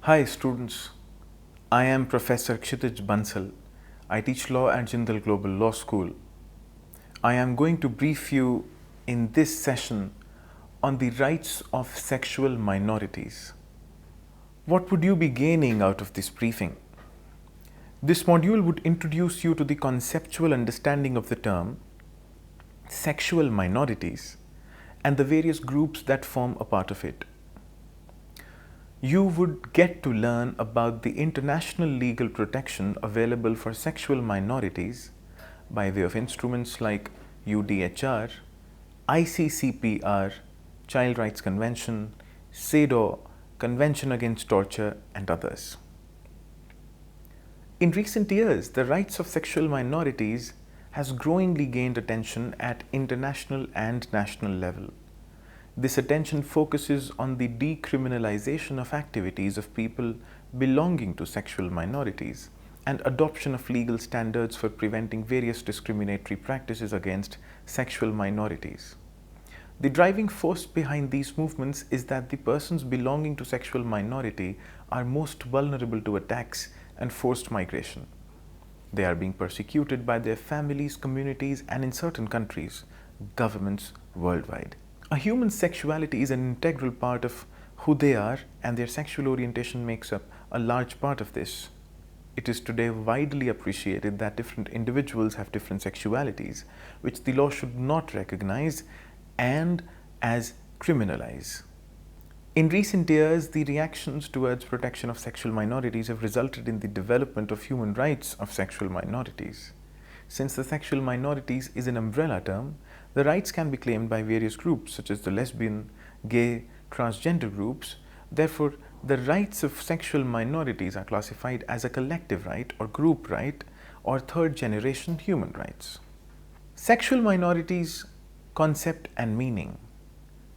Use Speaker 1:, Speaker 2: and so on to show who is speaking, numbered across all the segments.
Speaker 1: Hi students, I am Professor Kshitij Bansal. I teach law at Jindal Global Law School. I am going to brief you in this session on the rights of sexual minorities. What would you be gaining out of this briefing? This module would introduce you to the conceptual understanding of the term sexual minorities and the various groups that form a part of it. You would get to learn about the international legal protection available for sexual minorities by way of instruments like UDHR, ICCPR, Child Rights Convention, CEDAW, Convention Against Torture, and others. In recent years, the rights of sexual minorities has growingly gained attention at international and national level. This attention focuses on the decriminalization of activities of people belonging to sexual minorities and adoption of legal standards for preventing various discriminatory practices against sexual minorities. The driving force behind these movements is that the persons belonging to sexual minority are most vulnerable to attacks and forced migration. They are being persecuted by their families, communities, and in certain countries, governments worldwide. A human's sexuality is an integral part of who they are, and their sexual orientation makes up a large part of this. It is today widely appreciated that different individuals have different sexualities, which the law should not recognize and as criminalize. In recent years, the reactions towards protection of sexual minorities have resulted in the development of human rights of sexual minorities. Since the sexual minorities is an umbrella term, the rights can be claimed by various groups such as the lesbian, gay, transgender groups. Therefore, the rights of sexual minorities are classified as a collective right or group right or third generation human rights. Sexual minorities concept and meaning.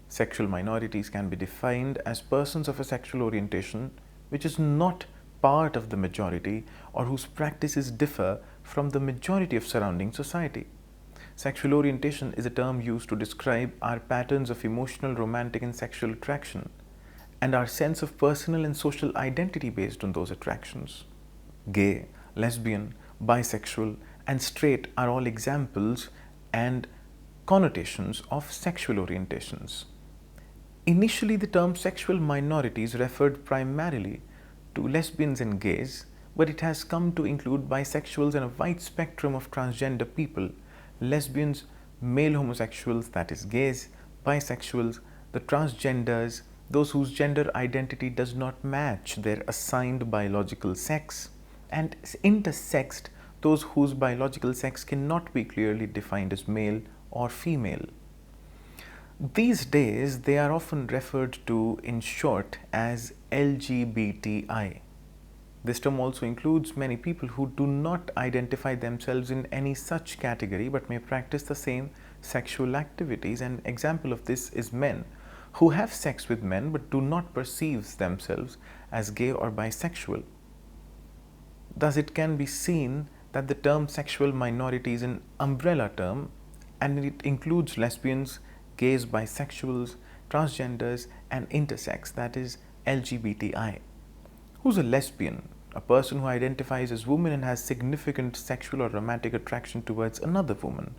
Speaker 1: Sexual minorities can be defined as persons of a sexual orientation which is not part of the majority or whose practices differ from the majority of surrounding society. Sexual orientation is a term used to describe our patterns of emotional, romantic, and sexual attraction and our sense of personal and social identity based on those attractions. Gay, lesbian, bisexual, and straight are all examples and connotations of sexual orientations. Initially, the term sexual minorities referred primarily to lesbians and gays, but it has come to include bisexuals and a wide spectrum of transgender people: lesbians, male homosexuals, that is gays, bisexuals, the transgenders, those whose gender identity does not match their assigned biological sex, and intersexed, those whose biological sex cannot be clearly defined as male or female. These days, they are often referred to in short as LGBTI. This term also includes many people who do not identify themselves in any such category but may practice the same sexual activities. An example of this is men who have sex with men but do not perceive themselves as gay or bisexual. Thus, it can be seen that the term sexual minority is an umbrella term and it includes lesbians, gays, bisexuals, transgenders, and intersex, that is LGBTI. Who's a lesbian? A person who identifies as woman and has significant sexual or romantic attraction towards another woman,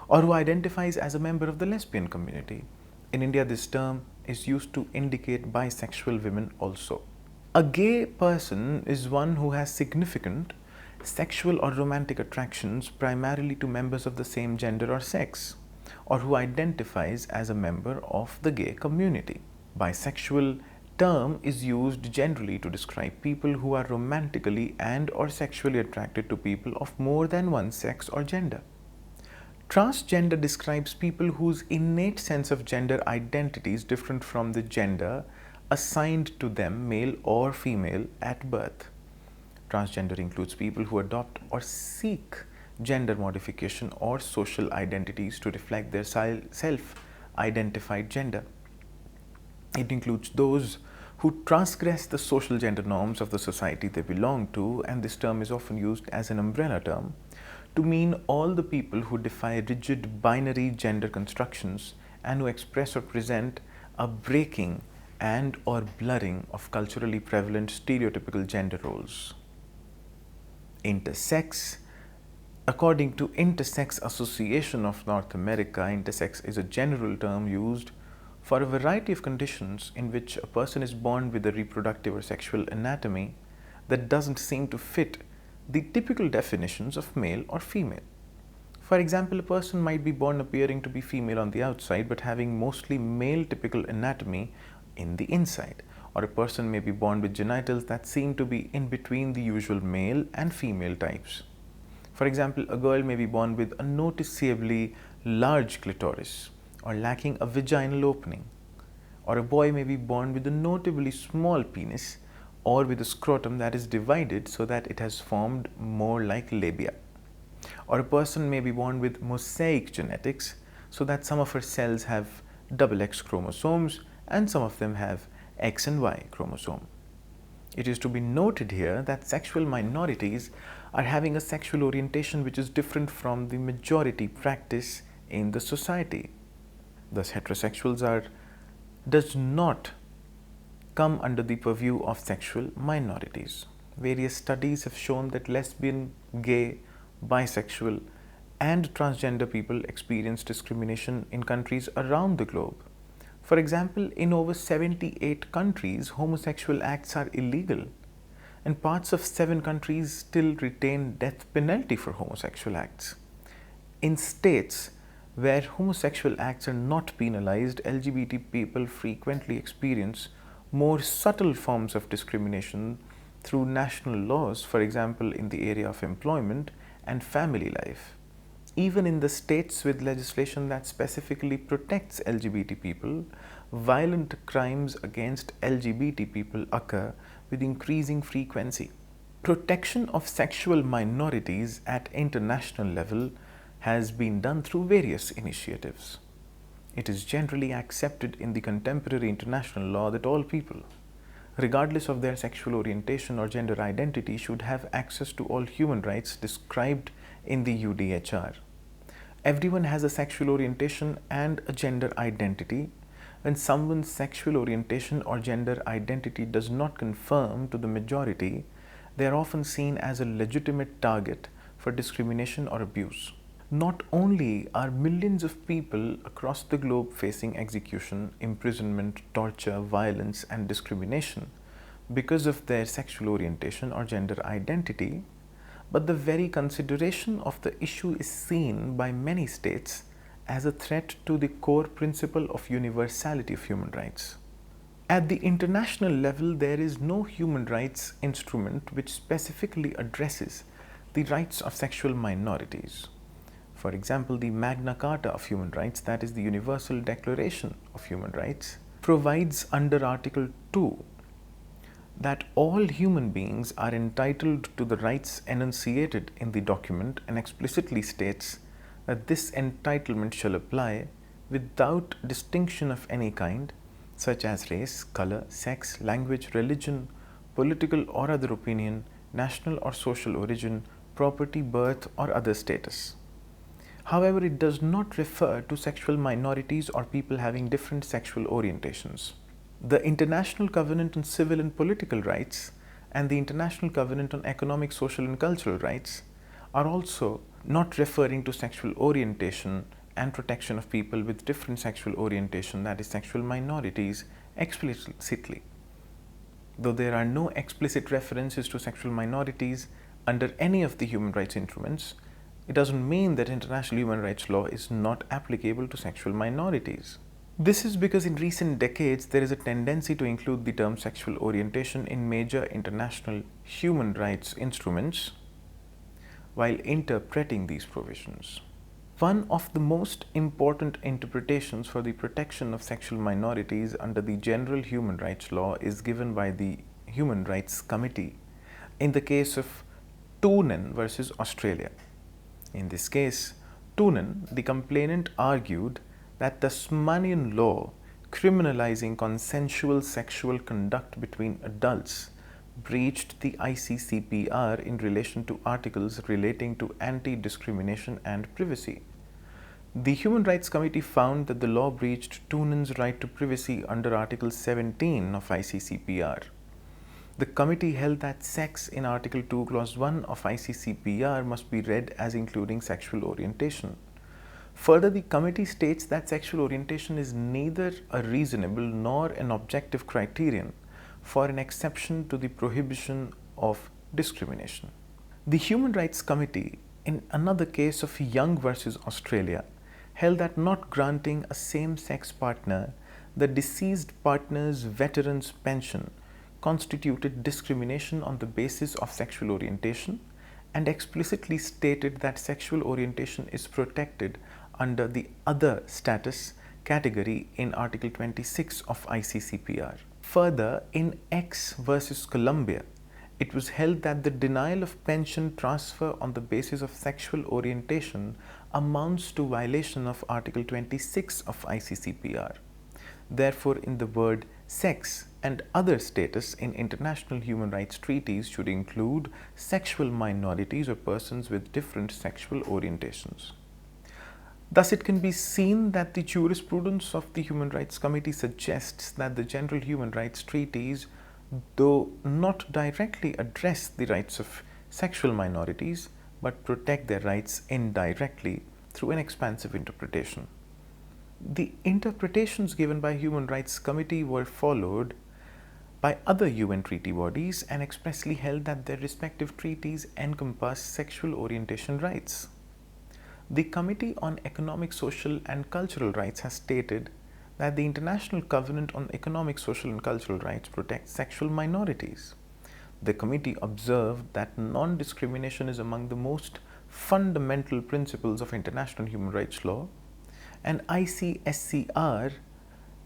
Speaker 1: or who identifies as a member of the lesbian community. In India, this term is used to indicate bisexual women also. A gay person is one who has significant sexual or romantic attractions primarily to members of the same gender or sex, or who identifies as a member of the gay community. Bisexual term is used generally to describe people who are romantically and or sexually attracted to people of more than one sex or gender. Transgender describes people whose innate sense of gender identity is different from the gender assigned to them, male or female, at birth. Transgender includes people who adopt or seek gender modification or social identities to reflect their self-identified gender. It includes those who transgress the social gender norms of the society they belong to, and this term is often used as an umbrella term to mean all the people who defy rigid binary gender constructions and who express or present a breaking and or blurring of culturally prevalent stereotypical gender roles. Intersex. According to Intersex Association of North America, intersex is a general term used for a variety of conditions in which a person is born with a reproductive or sexual anatomy that doesn't seem to fit the typical definitions of male or female. For example, a person might be born appearing to be female on the outside but having mostly male typical anatomy in the inside, or a person may be born with genitals that seem to be in between the usual male and female types. For example, a girl may be born with a noticeably large clitoris or lacking a vaginal opening, or a boy may be born with a notably small penis or with a scrotum that is divided so that it has formed more like labia. Or a person may be born with mosaic genetics so that some of her cells have double X chromosomes and some of them have X and Y chromosome. It is to be noted here that sexual minorities are having a sexual orientation which is different from the majority practice in the society. Thus, heterosexuals does not come under the purview of sexual minorities. Various studies have shown that lesbian, gay, bisexual, and transgender people experience discrimination in countries around the globe. For example, in over 78 countries, homosexual acts are illegal, and parts of 7 countries still retain death penalty for homosexual acts. In states where homosexual acts are not penalized, LGBT people frequently experience more subtle forms of discrimination through national laws, for example, in the area of employment and family life. Even in the states with legislation that specifically protects LGBT people, violent crimes against LGBT people occur with increasing frequency. Protection of sexual minorities at international level has been done through various initiatives. It is generally accepted in the contemporary international law that all people, regardless of their sexual orientation or gender identity, should have access to all human rights described in the UDHR. Everyone has a sexual orientation and a gender identity. When someone's sexual orientation or gender identity does not conform to the majority, they are often seen as a legitimate target for discrimination or abuse. Not only are millions of people across the globe facing execution, imprisonment, torture, violence, and discrimination because of their sexual orientation or gender identity, but the very consideration of the issue is seen by many states as a threat to the core principle of universality of human rights. At the international level, there is no human rights instrument which specifically addresses the rights of sexual minorities. For example, the Magna Carta of Human Rights, that is the Universal Declaration of Human Rights, provides under Article 2 that all human beings are entitled to the rights enunciated in the document and explicitly states that this entitlement shall apply without distinction of any kind, such as race, color, sex, language, religion, political or other opinion, national or social origin, property, birth, or other status. However, it does not refer to sexual minorities or people having different sexual orientations. The International Covenant on Civil and Political Rights and the International Covenant on Economic, Social and Cultural Rights are also not referring to sexual orientation and protection of people with different sexual orientation, that is sexual minorities, explicitly. Though there are no explicit references to sexual minorities under any of the human rights instruments, it doesn't mean that international human rights law is not applicable to sexual minorities. This is because in recent decades there is a tendency to include the term sexual orientation in major international human rights instruments while interpreting these provisions. One of the most important interpretations for the protection of sexual minorities under the general human rights law is given by the Human Rights Committee in the case of Toonen versus Australia. In this case, Toonen, the complainant, argued that Tasmanian law criminalizing consensual sexual conduct between adults breached the ICCPR in relation to articles relating to anti-discrimination and privacy. The Human Rights Committee found that the law breached Tunan's right to privacy under Article 17 of ICCPR. The committee held that sex in Article 2, Clause 1 of ICCPR must be read as including sexual orientation. Further, the committee states that sexual orientation is neither a reasonable nor an objective criterion for an exception to the prohibition of discrimination. The Human Rights Committee, in another case of Young versus Australia, held that not granting a same-sex partner the deceased partner's veteran's pension constituted discrimination on the basis of sexual orientation and explicitly stated that sexual orientation is protected under the other status category in Article 26 of ICCPR. Further, in X versus Colombia, it was held that the denial of pension transfer on the basis of sexual orientation amounts to violation of Article 26 of ICCPR. Therefore, in the word sex and other status in international human rights treaties should include sexual minorities or persons with different sexual orientations. Thus, it can be seen that the jurisprudence of the Human Rights Committee suggests that the general human rights treaties, though not directly address the rights of sexual minorities, but protect their rights indirectly through an expansive interpretation. The interpretations given by Human Rights Committee were followed by other UN treaty bodies and expressly held that their respective treaties encompass sexual orientation rights. The Committee on Economic, Social and Cultural Rights has stated that the International Covenant on Economic, Social and Cultural Rights protects sexual minorities. The committee observed that non-discrimination is among the most fundamental principles of international human rights law, and ICSCR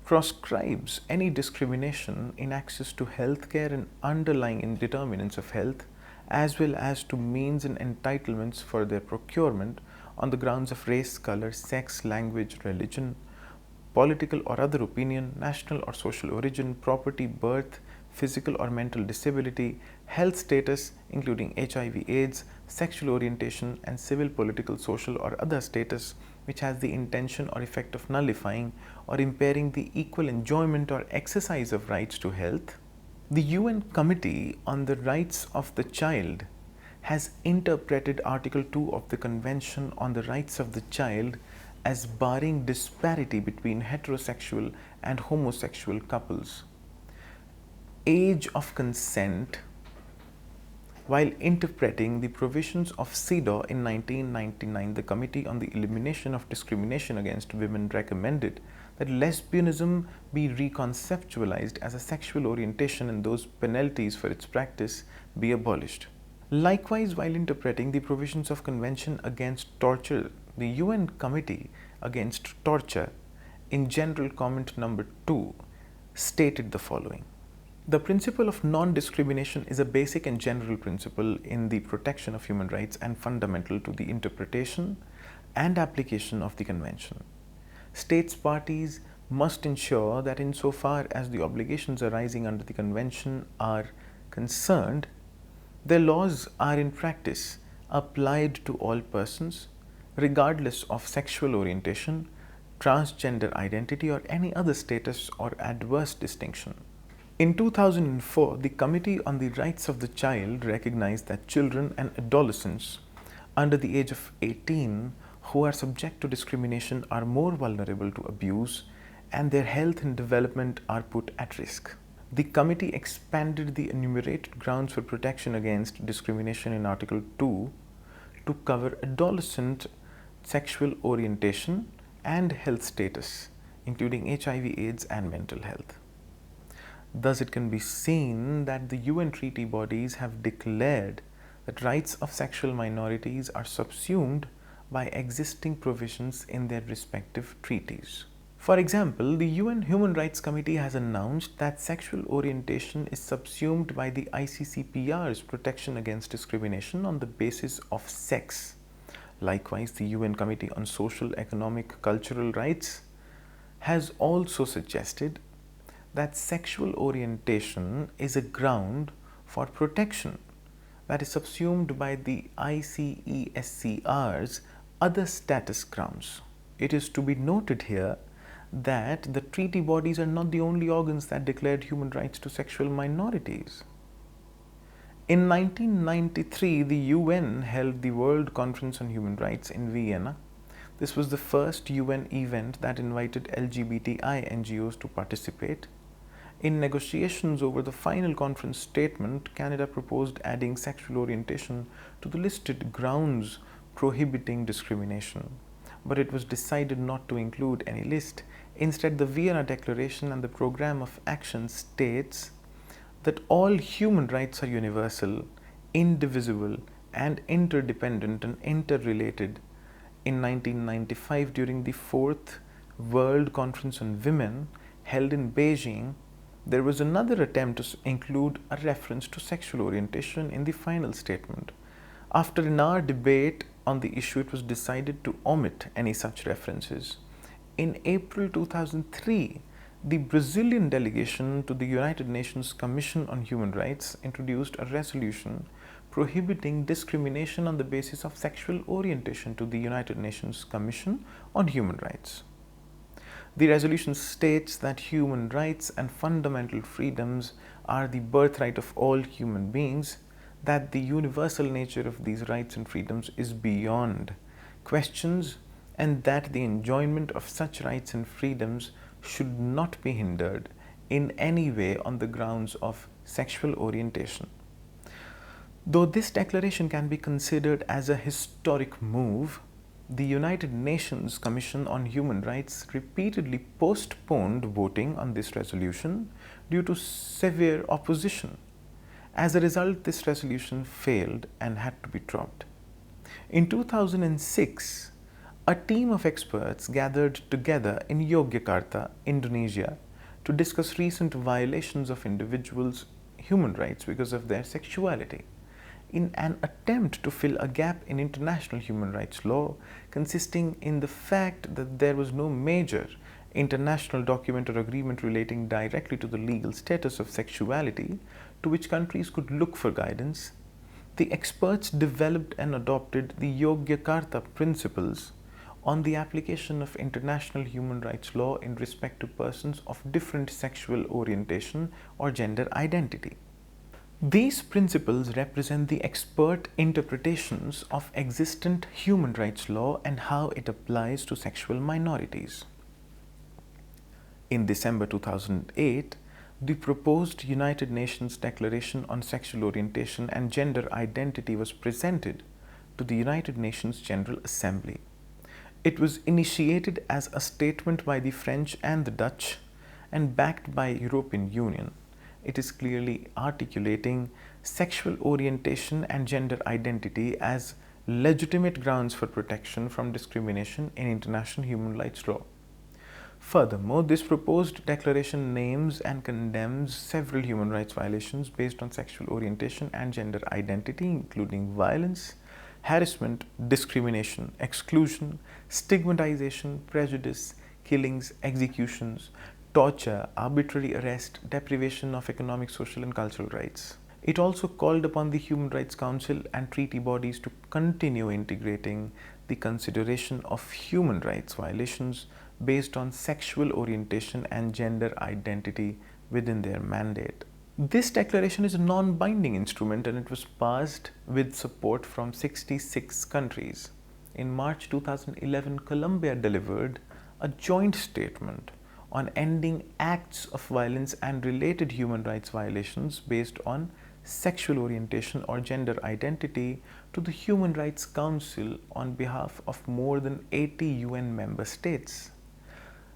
Speaker 1: proscribes any discrimination in access to healthcare and underlying determinants of health, as well as to means and entitlements for their procurement on the grounds of race, color, sex, language, religion, political or other opinion, national or social origin, property, birth, physical or mental disability, health status including HIV/AIDS, sexual orientation and civil, political, social or other status which has the intention or effect of nullifying or impairing the equal enjoyment or exercise of rights to health. The UN Committee on the Rights of the Child has interpreted Article 2 of the Convention on the Rights of the Child as barring disparity between heterosexual and homosexual couples. Age of consent, while interpreting the provisions of CEDAW in 1999, the Committee on the Elimination of Discrimination Against Women recommended that lesbianism be reconceptualized as a sexual orientation and those penalties for its practice be abolished. Likewise, while interpreting the provisions of Convention Against Torture, the UN Committee Against Torture, in General Comment Number 2, stated the following. The principle of non-discrimination is a basic and general principle in the protection of human rights and fundamental to the interpretation and application of the Convention. States parties must ensure that insofar as the obligations arising under the Convention are concerned, their laws are in practice applied to all persons, regardless of sexual orientation, transgender identity, or any other status or adverse distinction. In 2004, the Committee on the Rights of the Child recognized that children and adolescents under the age of 18 who are subject to discrimination are more vulnerable to abuse and their health and development are put at risk. The committee expanded the enumerated grounds for protection against discrimination in Article 2 to cover adolescent sexual orientation and health status, including HIV/AIDS and mental health. Thus, it can be seen that the UN treaty bodies have declared that rights of sexual minorities are subsumed by existing provisions in their respective treaties. For example, the UN Human Rights Committee has announced that sexual orientation is subsumed by the ICCPR's protection against discrimination on the basis of sex. Likewise, the UN Committee on Social, Economic, Cultural Rights has also suggested that sexual orientation is a ground for protection that is subsumed by the ICESCR's other status grounds. It is to be noted here that the treaty bodies are not the only organs that declared human rights to sexual minorities. In 1993, the UN held the World Conference on Human Rights in Vienna. This was the first UN event that invited LGBTI NGOs to participate. In negotiations over the final conference statement, Canada proposed adding sexual orientation to the listed grounds prohibiting discrimination. But it was decided not to include any list. Instead, the Vienna Declaration and the Program of Action states that all human rights are universal, indivisible, and interdependent and interrelated. In 1995, during the 4th World Conference on Women held in Beijing, there was another attempt to include a reference to sexual orientation in the final statement. After an hour debate on the issue, it was decided to omit any such references. In April 2003, the Brazilian delegation to the United Nations Commission on Human Rights introduced a resolution prohibiting discrimination on the basis of sexual orientation to the United Nations Commission on Human Rights. The resolution states that human rights and fundamental freedoms are the birthright of all human beings, that the universal nature of these rights and freedoms is beyond questions, and that the enjoyment of such rights and freedoms should not be hindered in any way on the grounds of sexual orientation. Though this declaration can be considered as a historic move, the United Nations Commission on Human Rights repeatedly postponed voting on this resolution due to severe opposition. As a result, this resolution failed and had to be dropped. In 2006, a team of experts gathered together in Yogyakarta, Indonesia, to discuss recent violations of individuals' human rights because of their sexuality. In an attempt to fill a gap in international human rights law, consisting in the fact that there was no major international document or agreement relating directly to the legal status of sexuality to which countries could look for guidance, the experts developed and adopted the Yogyakarta Principles on the application of international human rights law in respect to persons of different sexual orientation or gender identity. These principles represent the expert interpretations of existent human rights law and how it applies to sexual minorities. In December 2008, the proposed United Nations Declaration on Sexual Orientation and Gender Identity was presented to the United Nations General Assembly. It was initiated as a statement by the French and the Dutch and backed by European Union. It is clearly articulating sexual orientation and gender identity as legitimate grounds for protection from discrimination in international human rights law. Furthermore, this proposed declaration names and condemns several human rights violations based on sexual orientation and gender identity, including violence, harassment, discrimination, exclusion, stigmatization, prejudice, killings, executions, torture, arbitrary arrest, deprivation of economic, social, and cultural rights. It also called upon the Human Rights Council and treaty bodies to continue integrating the consideration of human rights violations based on sexual orientation and gender identity within their mandate. This declaration is a non-binding instrument and it was passed with support from 66 countries. In March 2011, Colombia delivered a joint statement on ending acts of violence and related human rights violations based on sexual orientation or gender identity to the Human Rights Council on behalf of more than 80 UN member states.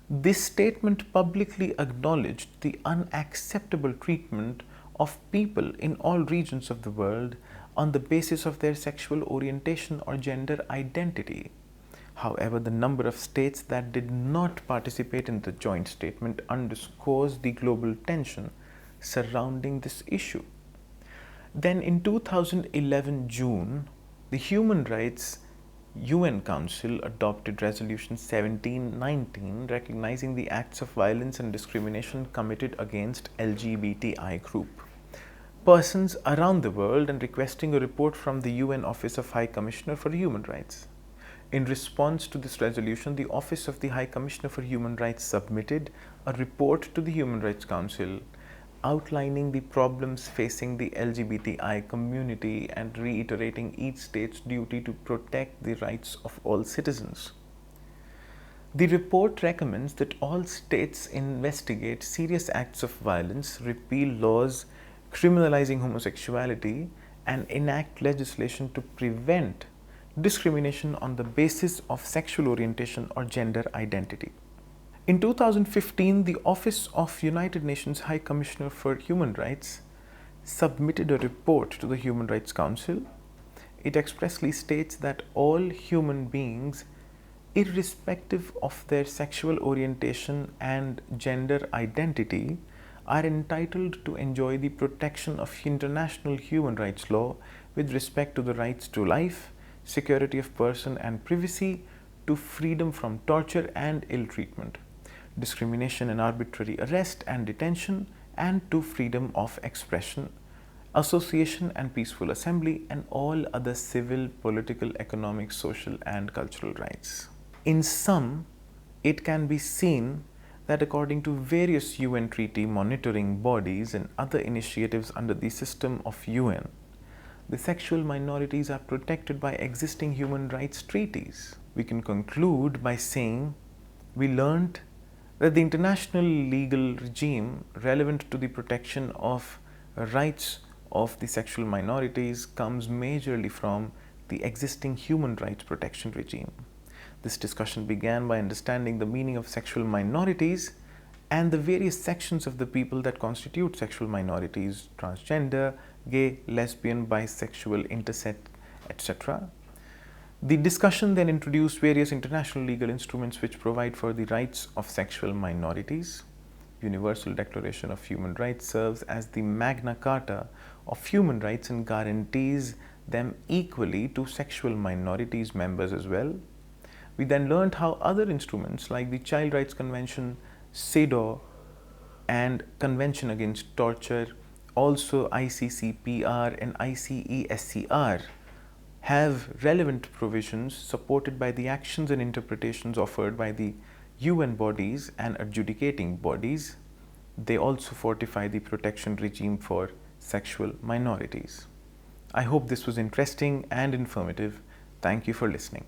Speaker 1: This statement publicly acknowledged the unacceptable treatment of people in all regions of the world on the basis of their sexual orientation or gender identity. However, the number of states that did not participate in the joint statement underscores the global tension surrounding this issue. Then in 2011 June, the Human Rights UN Council adopted Resolution 1719 recognizing the acts of violence and discrimination committed against LGBTI group persons around the world and requesting a report from the UN Office of High Commissioner for Human Rights. In response to this resolution, the Office of the High Commissioner for Human Rights submitted a report to the Human Rights Council outlining the problems facing the LGBTI community and reiterating each state's duty to protect the rights of all citizens. The report recommends that all states investigate serious acts of violence, repeal laws criminalizing homosexuality, and enact legislation to prevent discrimination on the basis of sexual orientation or gender identity. In 2015, the Office of United Nations High Commissioner for Human Rights submitted a report to the Human Rights Council. It expressly states that all human beings, irrespective of their sexual orientation and gender identity, are entitled to enjoy the protection of international human rights law with respect to the rights to life, security of person and privacy, to freedom from torture and ill treatment, discrimination and arbitrary arrest and detention, and to freedom of expression, association and peaceful assembly, and all other civil, political, economic, social and cultural rights. In sum, it can be seen that according to various UN treaty monitoring bodies and other initiatives under the system of UN, the sexual minorities are protected by existing human rights treaties. We can conclude by saying we learned that the international legal regime relevant to the protection of rights of the sexual minorities comes majorly from the existing human rights protection regime. This discussion began by understanding the meaning of sexual minorities and the various sections of the people that constitute sexual minorities: transgender, gay, lesbian, bisexual, intersex, etc. The discussion then introduced various international legal instruments which provide for the rights of sexual minorities. Universal Declaration of Human Rights serves as the Magna Carta of human rights and guarantees them equally to sexual minorities members as well. We then learned how other instruments like the Child Rights Convention, CEDAW, and Convention Against Torture, also ICCPR and ICESCR, have relevant provisions supported by the actions and interpretations offered by the UN bodies and adjudicating bodies. They also fortify the protection regime for sexual minorities. I hope this was interesting and informative. Thank you for listening.